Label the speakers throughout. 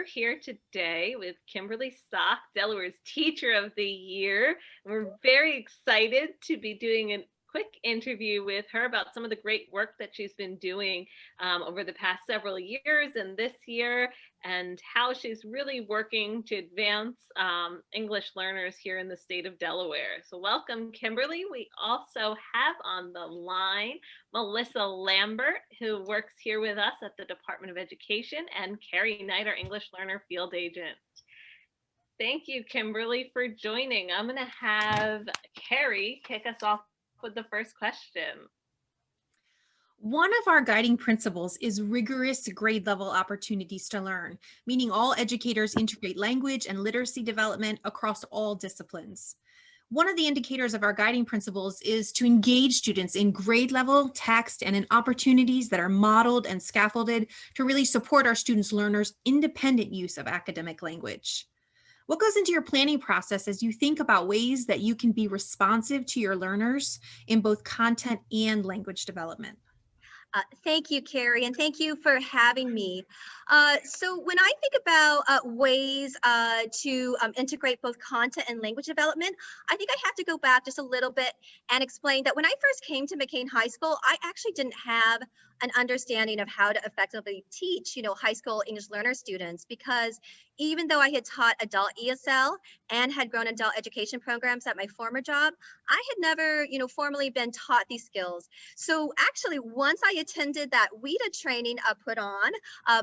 Speaker 1: here today with Kimberly Stock, Delaware's Teacher of the Year. We're very excited to be doing a quick interview with her about some of the great work that she's been doing over the past several years and this year, and how she's really working to advance English learners here in the state of Delaware. So welcome, Kimberly. We also have on the line Melissa Lambert, who works here with us at the Department of Education, and Carrie Knight, our English Learner Field Agent. Thank you, Kimberly, for joining. I'm going to have Carrie kick us off with the first question.
Speaker 2: One of our guiding principles is rigorous grade level opportunities to learn, meaning all educators integrate language and literacy development across all disciplines. One of the indicators of our guiding principles is to engage students in grade level text and in opportunities that are modeled and scaffolded to really support our students' learners' independent use of academic language. What goes into your planning process as you think about ways that you can be responsive to your learners in both content and language development?
Speaker 3: Thank you, Carrie, and thank you for having me. So when I think about ways to integrate both content and language development, I think I have to go back just a little bit and explain that when I first came to McKean High School, I actually didn't have an understanding of how to effectively teach, high school English learner students, because even though I had taught adult ESL and had grown adult education programs at my former job, I had never, formally been taught these skills. So actually, once I attended that WIDA training put on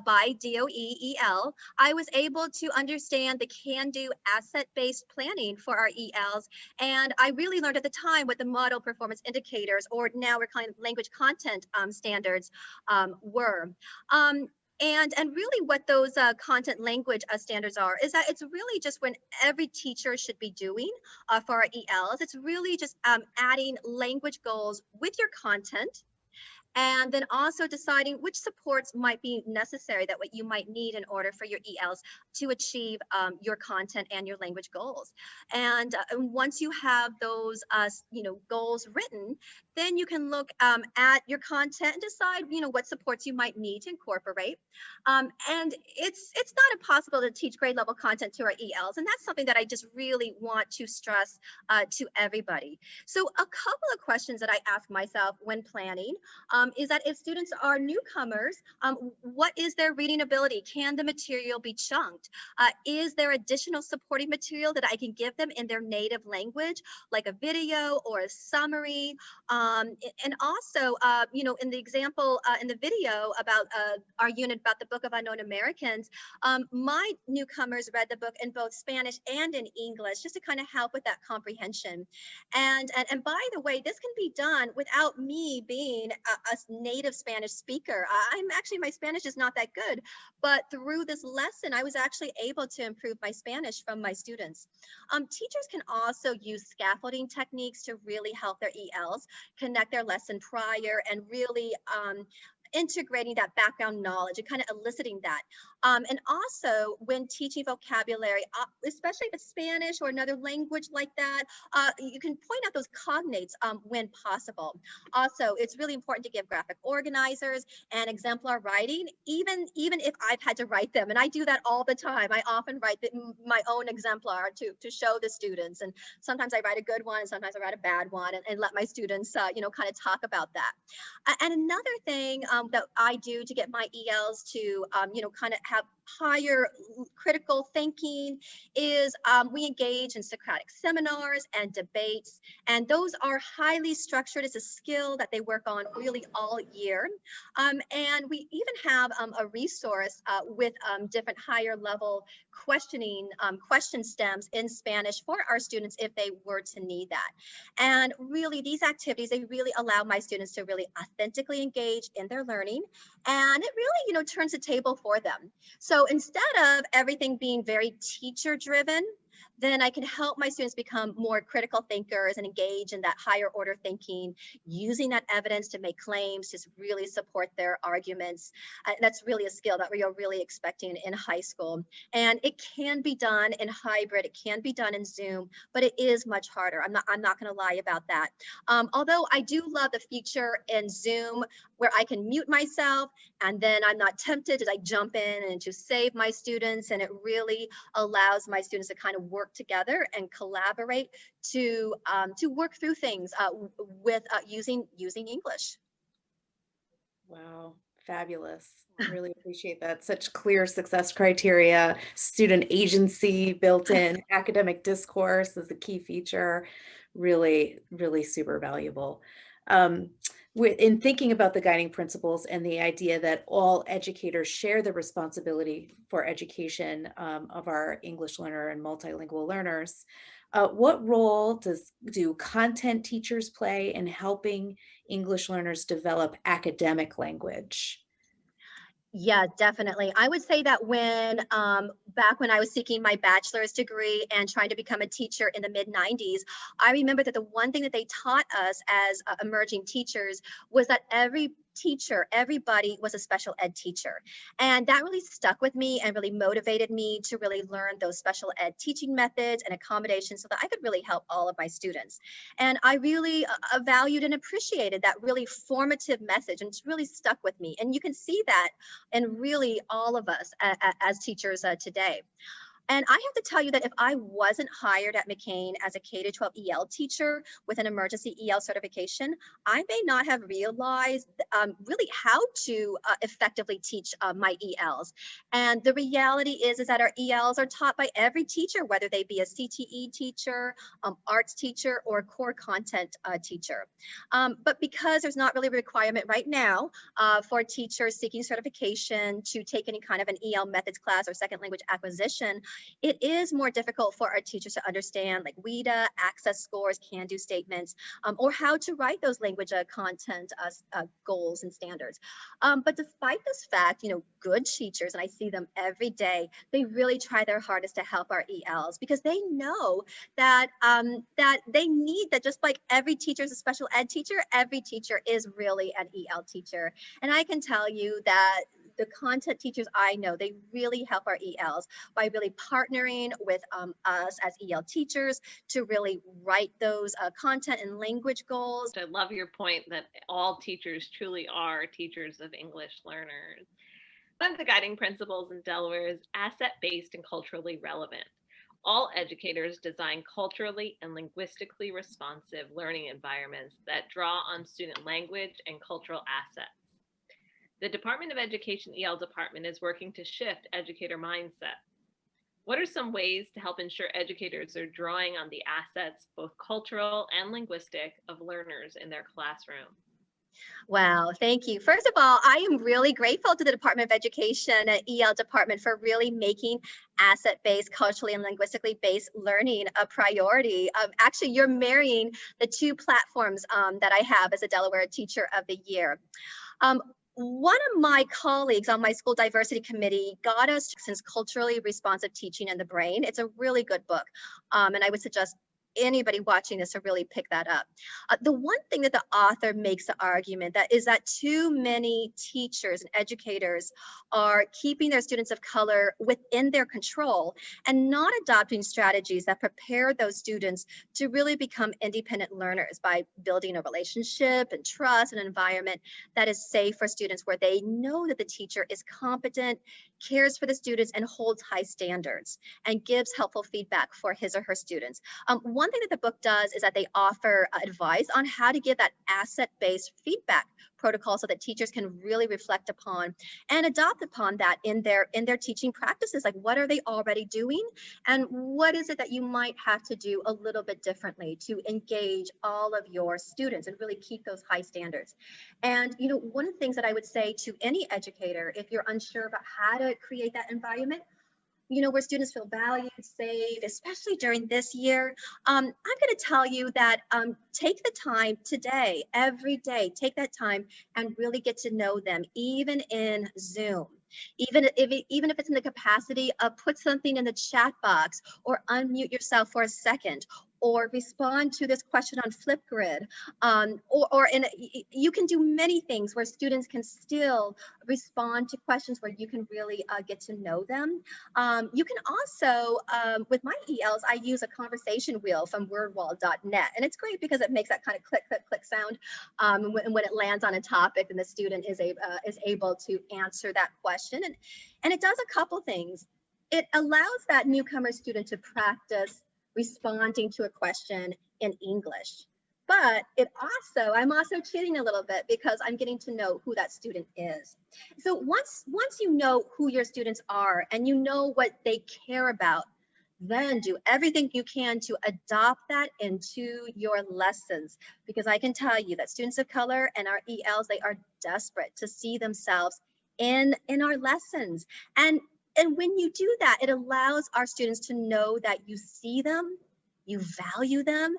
Speaker 3: by DOE-EL, I was able to understand the can-do asset-based planning for our ELs. And I really learned at the time what the model performance indicators, or now we're calling language content standards, were. And really what those content language standards are is that it's really just when every teacher should be doing for our ELs. It's really just adding language goals with your content, and then also deciding which supports might be necessary, that what you might need in order for your ELs to achieve your content and your language goals. And once you have those goals written, then you can look at your content and decide what supports you might need to incorporate. And it's not impossible to teach grade level content to our ELs, and that's something that I just really want to stress to everybody. So a couple of questions that I ask myself when planning is that if students are newcomers, what is their reading ability? Can the material be chunked? Is there additional supporting material that I can give them in their native language, like a video or a summary? And also, in the example in the video about our unit about the Book of Unknown Americans, my newcomers read the book in both Spanish and in English, just to kind of help with that comprehension. And by the way, this can be done without me being a native Spanish speaker. My Spanish is not that good, but through this lesson, I was actually able to improve my Spanish from my students. Teachers can also use scaffolding techniques to really help their ELs connect their lesson prior and really integrating that background knowledge and kind of eliciting that. And also when teaching vocabulary, especially if it's Spanish or another language like that, you can point out those cognates when possible. Also, it's really important to give graphic organizers and exemplar writing, even if I've had to write them. And I do that all the time. I often write my own exemplar to show the students. And sometimes I write a good one, and sometimes I write a bad one, and let my students, kind of talk about that. And another thing that I do to get my ELs to, kind of have higher critical thinking is we engage in Socratic seminars and debates, and those are highly structured. It's a skill that they work on really all year. And we even have a resource with different higher level questioning question stems in Spanish for our students if they were to need that. And really these activities, they really allow my students to really authentically engage in their learning, and it really, turns the table for them. So instead of everything being very teacher driven, then I can help my students become more critical thinkers and engage in that higher order thinking, using that evidence to make claims, to really support their arguments. That's really a skill that we are really expecting in high school. And it can be done in hybrid, it can be done in Zoom, but it is much harder. I'm not going to lie about that. Although I do love the feature in Zoom where I can mute myself and then I'm not tempted as I jump in and to save my students, and it really allows my students to kind of work together and collaborate to work through things with using English.
Speaker 4: Wow, fabulous. Really appreciate that. Such clear success criteria, student agency built in, academic discourse is a key feature. Really, really super valuable. In thinking about the guiding principles and the idea that all educators share the responsibility for education of our English learner and multilingual learners, what role do content teachers play in helping English learners develop academic language?
Speaker 3: Yeah, definitely. I would say that when back when I was seeking my bachelor's degree and trying to become a teacher in the mid-90s, I remember that the one thing that they taught us as emerging teachers was that every teacher, everybody was a special ed teacher. And that really stuck with me and really motivated me to really learn those special ed teaching methods and accommodations so that I could really help all of my students. And I really valued and appreciated that really formative message, and it's really stuck with me. And you can see that in really all of us as teachers today. And I have to tell you that if I wasn't hired at McKean as a K-12 EL teacher with an emergency EL certification, I may not have realized really how to effectively teach my ELs. And the reality is that our ELs are taught by every teacher, whether they be a CTE teacher, arts teacher, or core content teacher. But because there's not really a requirement right now for teachers seeking certification to take any kind of an EL methods class or second language acquisition, it is more difficult for our teachers to understand like WIDA, access scores, can-do statements, or how to write those language content goals and standards. But despite this fact, good teachers, and I see them every day, they really try their hardest to help our ELs because they know that that they need that. Just like every teacher is a special ed teacher, every teacher is really an EL teacher. And I can tell you that the content teachers I know, they really help our ELs by really partnering with us as EL teachers to really write those content and language goals.
Speaker 1: I love your point that all teachers truly are teachers of English learners. One of the guiding principles in Delaware is asset-based and culturally relevant. All educators design culturally and linguistically responsive learning environments that draw on student language and cultural assets. The Department of Education EL department is working to shift educator mindset. What are some ways to help ensure educators are drawing on the assets, both cultural and linguistic, of learners in their classroom?
Speaker 3: Wow, thank you. First of all, I am really grateful to the Department of Education EL department for really making asset-based, culturally and linguistically based learning a priority. Actually, you're marrying the two platforms that I have as a Delaware Teacher of the Year. One of my colleagues on my school diversity committee got us since culturally responsive teaching in the brain. It's a really good book, and I would suggest anybody watching this to really pick that up. The one thing that the author makes the argument that is that too many teachers and educators are keeping their students of color within their control and not adopting strategies that prepare those students to really become independent learners by building a relationship and trust and an environment that is safe for students, where they know that the teacher is competent, cares for the students, and holds high standards and gives helpful feedback for his or her students. One thing that the book does is that they offer advice on how to give that asset-based feedback protocol so that teachers can really reflect upon and adopt upon that in their teaching practices. Like, what are they already doing, and what is it that you might have to do a little bit differently to engage all of your students and really keep those high standards. And one of the things that I would say to any educator, if you're unsure about how to create that environment, where students feel valued, safe, especially during this year, I'm going to tell you that take the time today, every day, take that time and really get to know them, even in Zoom. Even if it's in the capacity of put something in the chat box, or unmute yourself for a second, or respond to this question on Flipgrid, you can do many things where students can still respond to questions where you can really get to know them. You can also, with my ELs, I use a conversation wheel from wordwall.net, and it's great because it makes that kind of click, click, click sound when it lands on a topic and the student is able to answer that question. And it does a couple things. It allows that newcomer student to practice responding to a question in English. But I'm also cheating a little bit because I'm getting to know who that student is. So once you know who your students are and you know what they care about, then do everything you can to adopt that into your lessons. Because I can tell you that students of color and our ELs, they are desperate to see themselves in our lessons. And when you do that, it allows our students to know that you see them, you value them,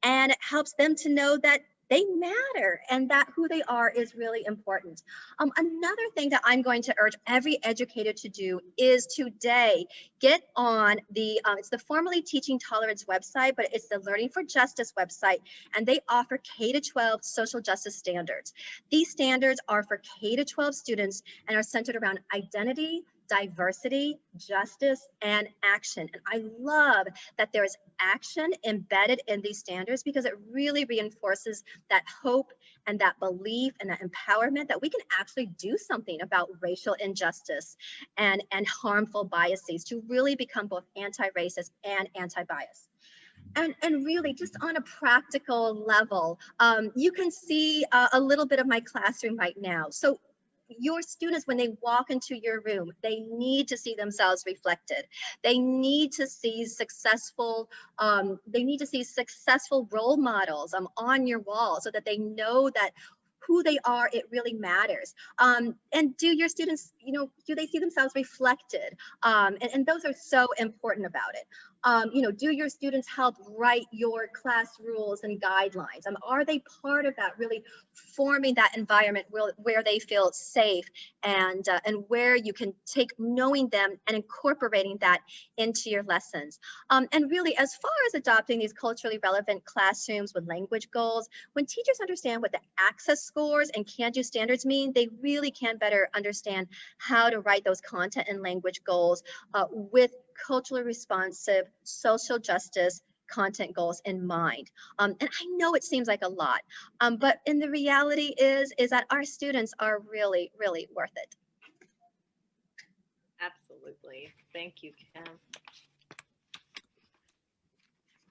Speaker 3: and it helps them to know that they matter and that who they are is really important. Another thing that I'm going to urge every educator to do is today get on it's the Formerly Teaching Tolerance website, but it's the Learning for Justice website, and they offer K-12 social justice standards. These standards are for K-12 students and are centered around identity, diversity, justice, and action. And I love that there is action embedded in these standards because it really reinforces that hope and that belief and that empowerment that we can actually do something about racial injustice and harmful biases to really become both anti-racist and anti-bias. And really, just on a practical level, you can see a little bit of my classroom right now. So your students, when they walk into your room, they need to see themselves reflected. They need to see successful role models on your wall so that they know that who they are, it really matters. And do your students, do they see themselves reflected? And those are so important about it. Do your students help write your class rules and guidelines? Are they part of that, really forming that environment where they feel safe and where you can take knowing them and incorporating that into your lessons? And really, as far as adopting these culturally relevant classrooms with language goals, when teachers understand what the access scores and can-do standards mean, they really can better understand how to write those content and language goals with culturally responsive social justice content goals in mind. And I know it seems like a lot, but in the reality is that our students are really, really worth it.
Speaker 1: Absolutely. Thank you, Kim.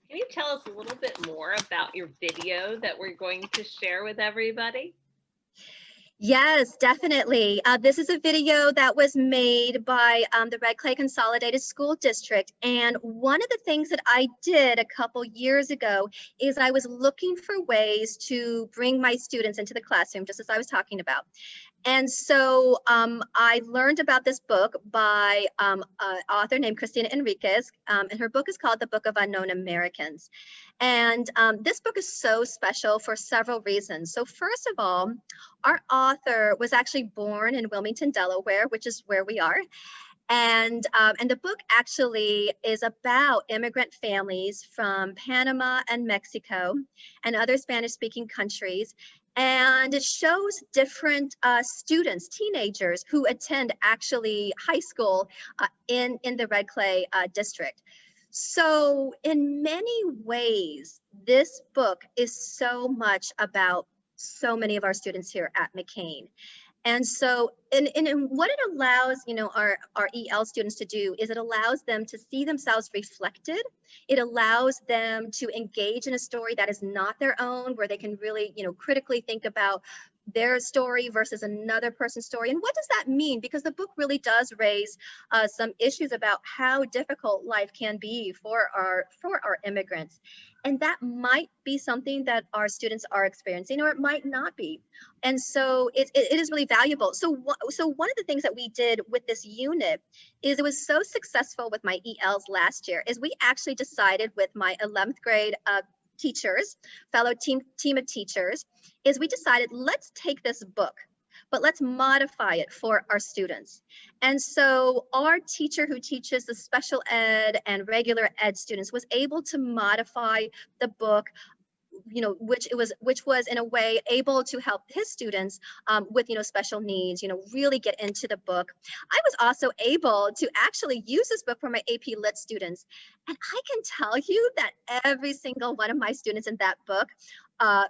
Speaker 1: Can you tell us a little bit more about your video that we're going to share with everybody?
Speaker 3: Yes, definitely. This is a video that was made by the Red Clay Consolidated School District. And one of the things that I did a couple years ago is I was looking for ways to bring my students into the classroom, just as I was talking about. And so I learned about this book by an author named Cristina Henríquez, and her book is called The Book of Unknown Americans. And this book is so special for several reasons. So first of all, our author was actually born in Wilmington, Delaware, which is where we are. And the book actually is about immigrant families from Panama and Mexico and other Spanish-speaking countries. And it shows different students, teenagers who attend actually high school in the Red Clay district. So in many ways, this book is so much about so many of our students here at McKean. And so, and what it allows, our EL students to do is it allows them to see themselves reflected. It allows them to engage in a story that is not their own, where they can really, critically think about their story versus another person's story. And what does that mean? Because the book really does raise some issues about how difficult life can be for our immigrants. And that might be something that our students are experiencing, or it might not be. And so it is really valuable. So one of the things that we did with this unit is it was so successful with my ELs last year is we actually decided with my 11th grade teachers, fellow team of teachers, is we decided let's take this book, but let's modify it for our students. And so our teacher who teaches the special ed and regular ed students was able to modify the book, you know, which was in a way able to help his students with, you know, special needs, you know, really get into the book. I was also able to actually use this book for my AP Lit students. And I can tell you that every single one of my students in that book,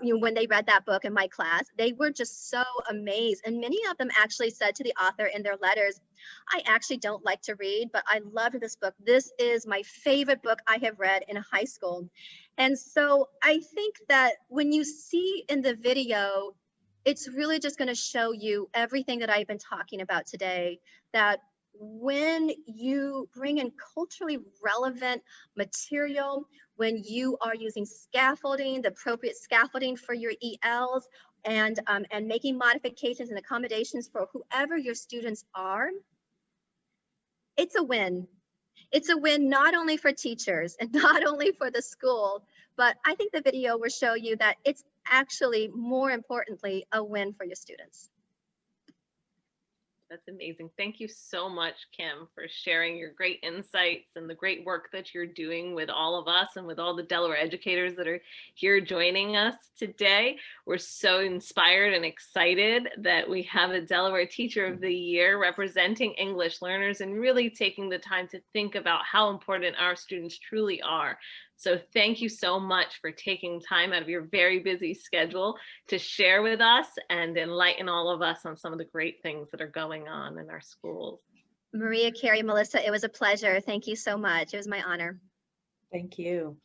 Speaker 3: you know, when they read that book in my class, they were just so amazed. And many of them actually said to the author in their letters, I actually don't like to read, but I loved this book. This is my favorite book I have read in high school. And so I think that when you see in the video, it's really just going to show you everything that I've been talking about today, that when you bring in culturally relevant material, when you are using scaffolding, the appropriate scaffolding for your ELs, and making modifications and accommodations for whoever your students are, it's a win. It's a win not only for teachers and not only for the school, but I think the video will show you that it's actually, more importantly, a win for your students.
Speaker 1: That's amazing. Thank you so much, Kim, for sharing your great insights and the great work that you're doing with all of us and with all the Delaware educators that are here joining us today. We're so inspired and excited that we have a Delaware Teacher of the Year representing English learners and really taking the time to think about how important our students truly are. So thank you so much for taking time out of your very busy schedule to share with us and enlighten all of us on some of the great things that are going on in our schools.
Speaker 3: Maria, Carrie, Melissa, it was a pleasure. Thank you so much. It was my honor.
Speaker 4: Thank you.